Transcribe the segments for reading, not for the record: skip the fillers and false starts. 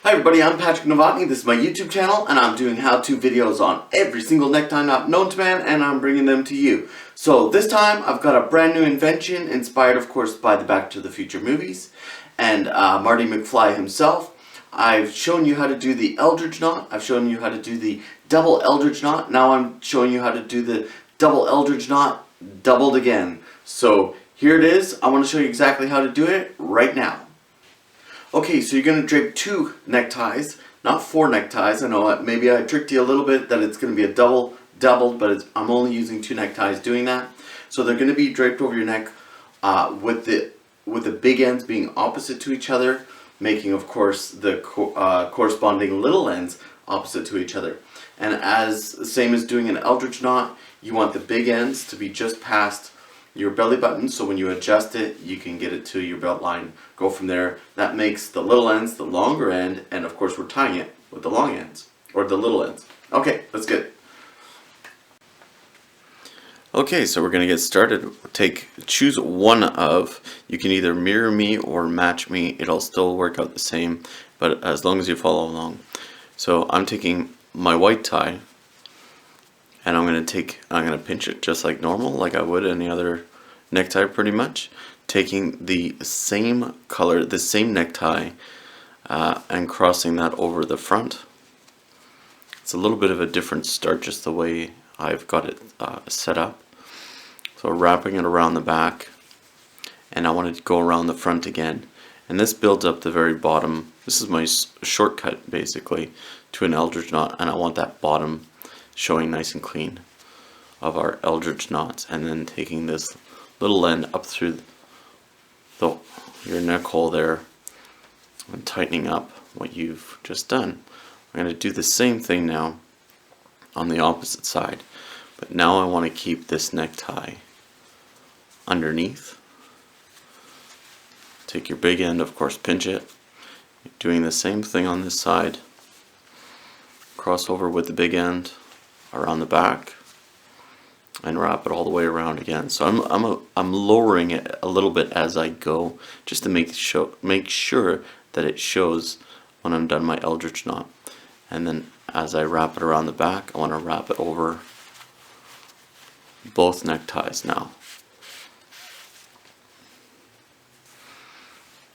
Hi everybody, I'm Patrick Novotny. This is my YouTube channel and I'm doing how-to videos on every single necktie knot known to man, and I'm bringing them to you. So this time I've got a brand new invention inspired of course by the Back to the Future movies and Marty McFly himself. I've shown you how to do the Eldgredge knot, I've shown you how to do the double Eldgredge knot, now I'm showing you how to do the double Eldgredge knot doubled again. So here it is, I want to show you exactly how to do it right now. Okay, so you're going to drape 2 neckties, not 4 neckties. I know maybe I tricked you a little bit that it's going to be a doubled, but I'm only using 2 neckties doing that. So they're going to be draped over your neck with the big ends being opposite to each other, making of course the corresponding little ends opposite to each other. And same as doing an Eldgredge knot, you want the big ends to be just past your belly button, so when you adjust it you can get it to your belt line, go from there. That makes the little ends the longer end, and of course we're tying it with the long ends or the little ends. Okay, that's good. Okay, so we're gonna get started. Choose one of, you can either mirror me or match me, it'll still work out the same, but as long as you follow along. So I'm taking my white tie and I'm gonna pinch it just like normal, like I would any other necktie pretty much. Taking the same color, the same necktie, and crossing that over the front. It's a little bit of a different start, just the way I've got it set up. So wrapping it around the back, and I want to go around the front again. And this builds up the very bottom. This is my shortcut basically to an Eldgredge knot, and I want that bottom showing nice and clean of our Eldgredge knots, and then taking this little end up through your neck hole there and tightening up what you've just done. I'm going to do the same thing now on the opposite side, but now I want to keep this necktie underneath. Take your big end, of course, pinch it. Doing the same thing on this side. Cross over with the big end around the back and wrap it all the way around again. So I'm lowering it a little bit as I go, just to make sure that it shows when I'm done my Eldgredge knot. And then as I wrap it around the back, I want to wrap it over both neckties now.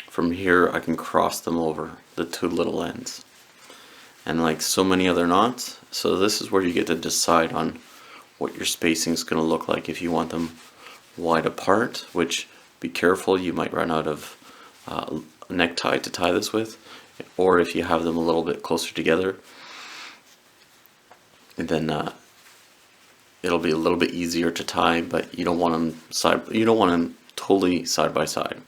From here I can cross them over the 2 little ends. And like so many other knots, so this is where you get to decide on what your spacing is going to look like. If you want them wide apart, which be careful, you might run out of necktie to tie this with, or if you have them a little bit closer together, and then it'll be a little bit easier to tie, but you don't want them totally side by side.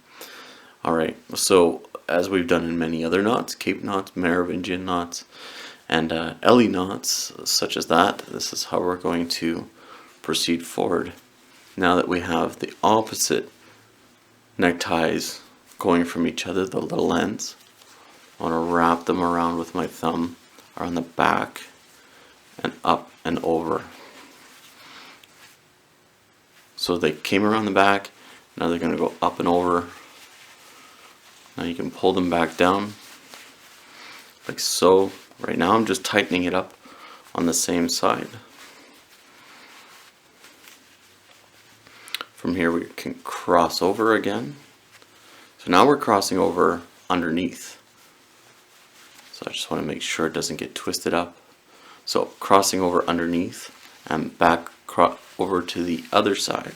All right, so as we've done in many other knots, Cape knots, Merovingian knots, and Ellie knots, such as that, this is how we're going to proceed forward. Now that we have the opposite neckties going from each other, the little ends, I want to wrap them around with my thumb around the back and up and over. So they came around the back, now they're going to go up and over. Now you can pull them back down, like so. Right now I'm just tightening it up on the same side. From here we can cross over again. So now we're crossing over underneath. So I just want to make sure it doesn't get twisted up. So crossing over underneath and back over to the other side.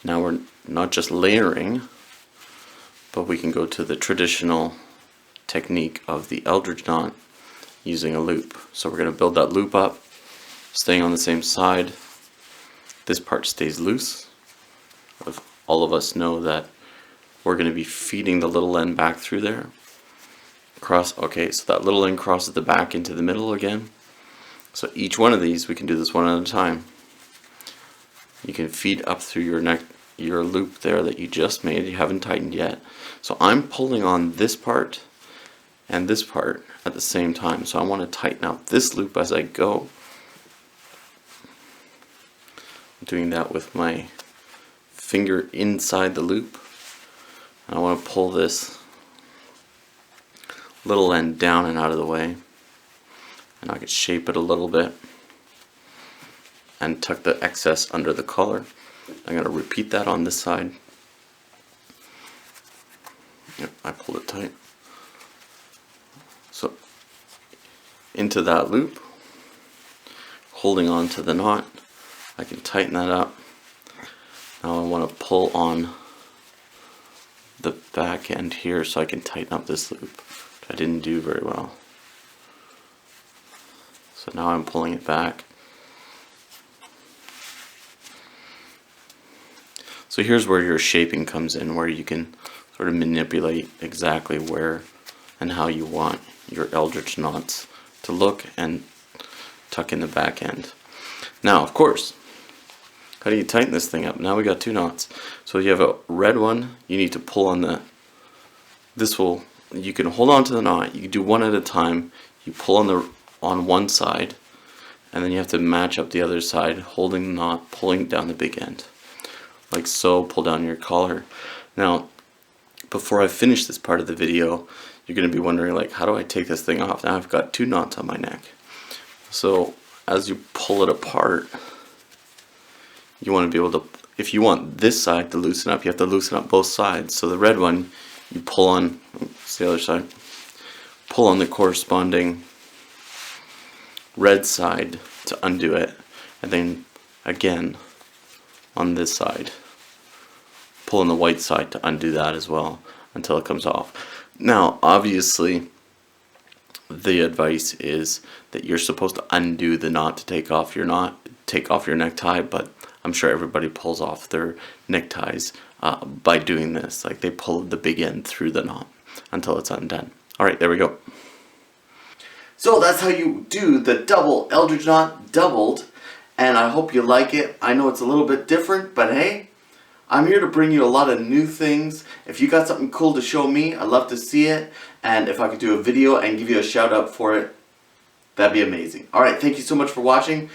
Now we're not just layering, but we can go to the traditional technique of the Eldgredge knot using a loop. So we're going to build that loop up, staying on the same side. This part stays loose. All of us know that we're going to be feeding the little end back through there. Okay, so that little end crosses the back into the middle again. So each one of these, we can do this one at a time. You can feed up through your neck, your loop there that you just made, you haven't tightened yet. So I'm pulling on this part and this part at the same time. So I want to tighten up this loop as I go. I'm doing that with my finger inside the loop. And I want to pull this little end down and out of the way. And I can shape it a little bit and tuck the excess under the collar. I'm going to repeat that on this side. Yep, I pulled it tight. So into that loop, holding on to the knot, I can tighten that up. Now I want to pull on the back end here so I can tighten up this loop, which I didn't do very well. So now I'm pulling it back. So here's where your shaping comes in, where you can sort of manipulate exactly where and how you want your Eldgredge knots to look and tuck in the back end. Now, of course, how do you tighten this thing up? Now we got two knots. So you have a red one, you need to pull on you can hold on to the knot, you can do one at a time, you pull on one side, and then you have to match up the other side, holding the knot, pulling down the big end. Like so, pull down your collar. Now, before I finish this part of the video, you're going to be wondering, like, how do I take this thing off? Now I've got two knots on my neck. So as you pull it apart, you want to be able to, if you want this side to loosen up, you have to loosen up both sides. So the red one, you pull on, it's the other side, pull on the corresponding red side to undo it, and then again on this side, pull on the white side to undo that as well until it comes off. Now, obviously, the advice is that you're supposed to undo the knot to take off your necktie, but I'm sure everybody pulls off their neckties by doing this. Like, they pull the big end through the knot until it's undone. Alright, there we go. So that's how you do the double Eldgredge knot doubled, and I hope you like it. I know it's a little bit different, but hey, I'm here to bring you a lot of new things. If you got something cool to show me, I'd love to see it, and if I could do a video and give you a shout out for it, that'd be amazing. Alright, thank you so much for watching.